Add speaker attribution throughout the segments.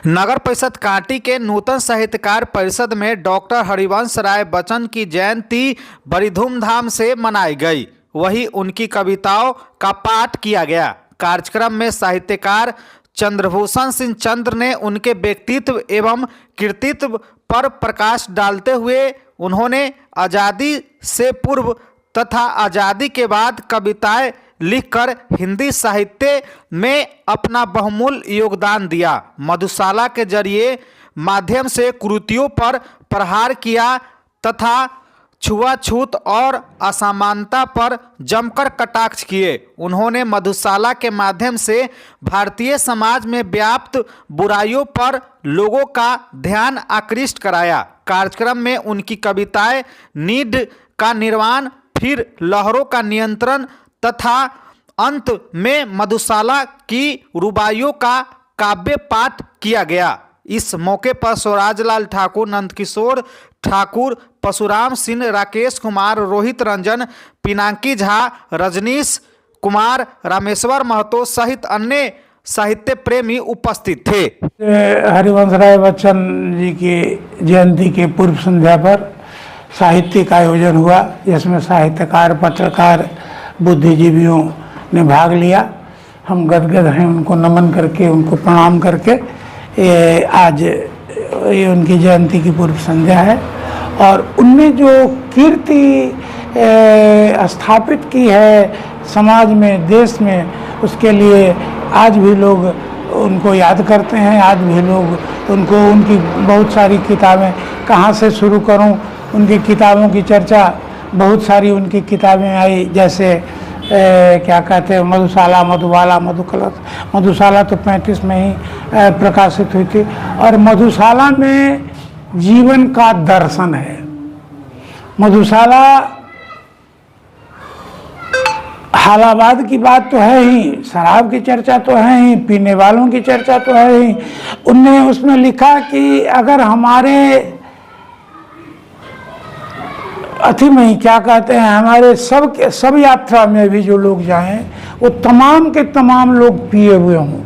Speaker 1: नगर परिषद कांटी के नूतन साहित्यकार परिषद में डॉक्टर हरिवंश राय बच्चन की जयंती बड़ी धूमधाम से मनाई गई। वहीं उनकी कविताओं का पाठ किया गया। कार्यक्रम में साहित्यकार चंद्रभूषण सिंह चंद्र ने उनके व्यक्तित्व एवं कृतित्व पर प्रकाश डालते हुए उन्होंने आज़ादी से पूर्व तथा आज़ादी के बाद कविताएं लिखकर हिंदी साहित्य में अपना बहुमूल्य योगदान दिया। मधुशाला के जरिए माध्यम से कुरीतियों पर प्रहार किया तथा छुआछूत और असमानता पर जमकर कटाक्ष किए। उन्होंने मधुशाला के माध्यम से भारतीय समाज में व्याप्त बुराइयों पर लोगों का ध्यान आकृष्ट कराया। कार्यक्रम में उनकी कविताएं नीड का निर्वाण, फिर लहरों का नियंत्रण तथा अंत में मधुशाला की रुबाइयों का काव्य पाठ किया गया। इस मौके पर स्वराजलाल ठाकुर, नंदकिशोर ठाकुर, परशुराम सिंह, राकेश कुमार, रोहित रंजन, पिनाकी झा, रजनीश कुमार, रामेश्वर महतो सहित अन्य साहित्य प्रेमी उपस्थित थे।
Speaker 2: हरिवंश राय बच्चन जी की जयंती के पूर्व संध्या पर साहित्यिक आयोजन हुआ, जिसमें साहित्यकार, पत्रकार, बुद्धिजीवियों ने भाग लिया। हम गदगद हैं उनको नमन करके, उनको प्रणाम करके। आज ये उनकी जयंती की पूर्व संध्या है और उनने जो कीर्ति स्थापित की है समाज में, देश में, उसके लिए आज भी लोग उनको याद करते हैं। आज भी लोग उनको, उनकी बहुत सारी किताबें, कहाँ से शुरू करूं, उनकी किताबों की चर्चा बहुत सारी उनकी किताबें आई, जैसे क्या कहते हैं, मधुशाला, मधुबाला, मधुकलश। मधुशाला तो 35 में ही प्रकाशित हुई थी और मधुशाला में जीवन का दर्शन है। मधुशाला हालाबाद की बात तो है ही, शराब की चर्चा तो है ही, पीने वालों की चर्चा तो है ही। उनने उसमें लिखा कि अगर हमारे अथी में ही क्या कहते हैं, हमारे सब यात्रा में भी जो लोग जाएं वो तमाम के तमाम लोग पिए हुए हों,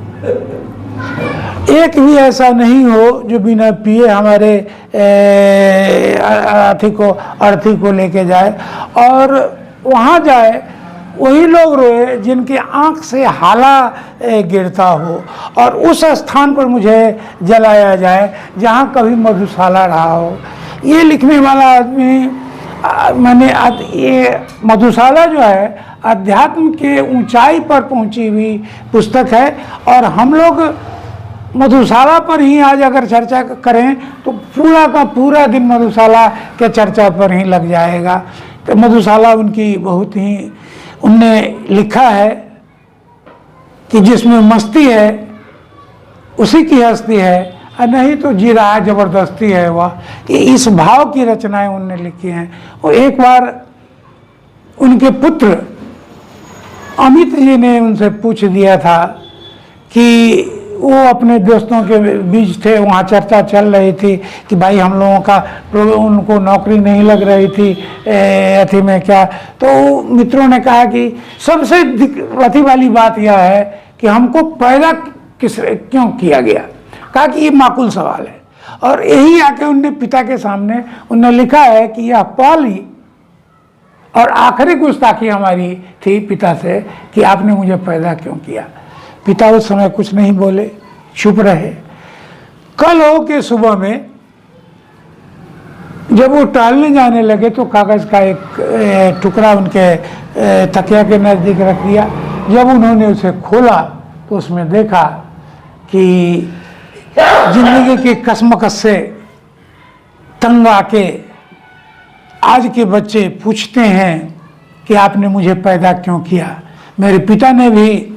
Speaker 2: एक भी ऐसा नहीं हो जो बिना पिए हमारे अर्थी को लेके जाए और वहाँ जाए वही लोग रोए जिनकी आंख से हाला गिरता हो और उस स्थान पर मुझे जलाया जाए जहाँ कभी मधुशाला रहा हो। ये लिखने वाला आदमी, मैंने ये मधुशाला जो है अध्यात्म के ऊंचाई पर पहुंची हुई पुस्तक है और हम लोग मधुशाला पर ही आज अगर चर्चा करें तो पूरा का पूरा दिन मधुशाला के चर्चा पर ही लग जाएगा। तो मधुशाला उनकी बहुत ही, उनने लिखा है कि जिसमें मस्ती है उसी की हस्ती है, नहीं तो जी रहा है जबरदस्ती है वह। कि इस भाव की रचनाएं उनने लिखी हैं। वो एक बार उनके पुत्र अमित जी ने उनसे पूछ दिया था कि वो अपने दोस्तों के बीच थे, वहाँ चर्चा चल रही थी कि भाई हम लोगों का, उनको नौकरी नहीं लग रही थी अथी में क्या, तो मित्रों ने कहा कि सबसे अथी वाली बात यह है कि हमको पैदा क्यों किया गया। कहा कि ये माकूल सवाल है और यही आके उनने पिता के सामने उनने लिखा है कि यह पहली और आखिरी गुस्ताखी हमारी थी पिता से कि आपने मुझे पैदा क्यों किया। पिता उस समय कुछ नहीं बोले, चुप रहे। कल हो के सुबह में जब वो टहलने जाने लगे तो कागज का एक टुकड़ा उनके तकिया के नज़दीक रख दिया। जब उन्होंने उसे खोला तो उसमें देखा कि जिंदगी के कसमकस से तंग आके आज के बच्चे पूछते हैं कि आपने मुझे पैदा क्यों किया। मेरे पिता ने भी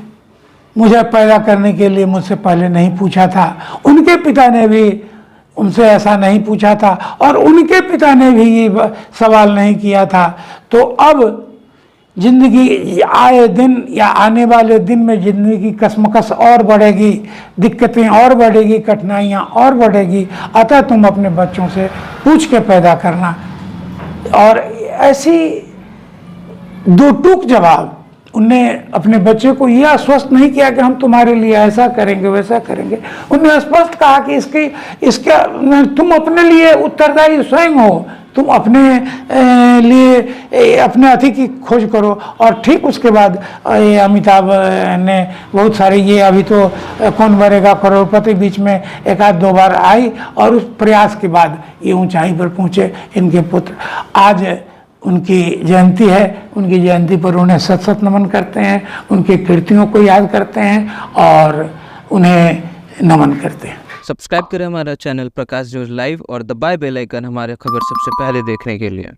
Speaker 2: मुझे पैदा करने के लिए मुझसे पहले नहीं पूछा था, उनके पिता ने भी उनसे ऐसा नहीं पूछा था और उनके पिता ने भी ये सवाल नहीं किया था। तो अब जिंदगी आए दिन या आने वाले दिन में जिंदगी की कसमकस और बढ़ेगी, दिक्कतें और बढ़ेगी, कठिनाइयाँ और बढ़ेगी, अतः तुम अपने बच्चों से पूछ के पैदा करना। और ऐसी दो टूक जवाब उनने अपने बच्चे को यह आश्वस्त नहीं किया कि हम तुम्हारे लिए ऐसा करेंगे वैसा करेंगे। उन्होंने स्पष्ट कहा कि इसका तुम अपने लिए उत्तरदायी स्वयं हो, तुम अपने लिए अपने अति की खोज करो। और ठीक उसके बाद ये अमिताभ ने बहुत सारे, ये अभी तो कौन बनेगा करोड़पति बीच में एक आध दो बार आई और उस प्रयास के बाद ये ऊंचाई पर पहुंचे इनके पुत्र। आज उनकी जयंती है, उनकी जयंती पर उन्हें सत सत नमन करते हैं, उनकी कृतियों को याद करते हैं और उन्हें नमन करते हैं।
Speaker 3: सब्सक्राइब करें हमारा चैनल प्रकाश न्यूज़ लाइव और दबाएं बेल आइकन हमारे खबर सबसे पहले देखने के लिए।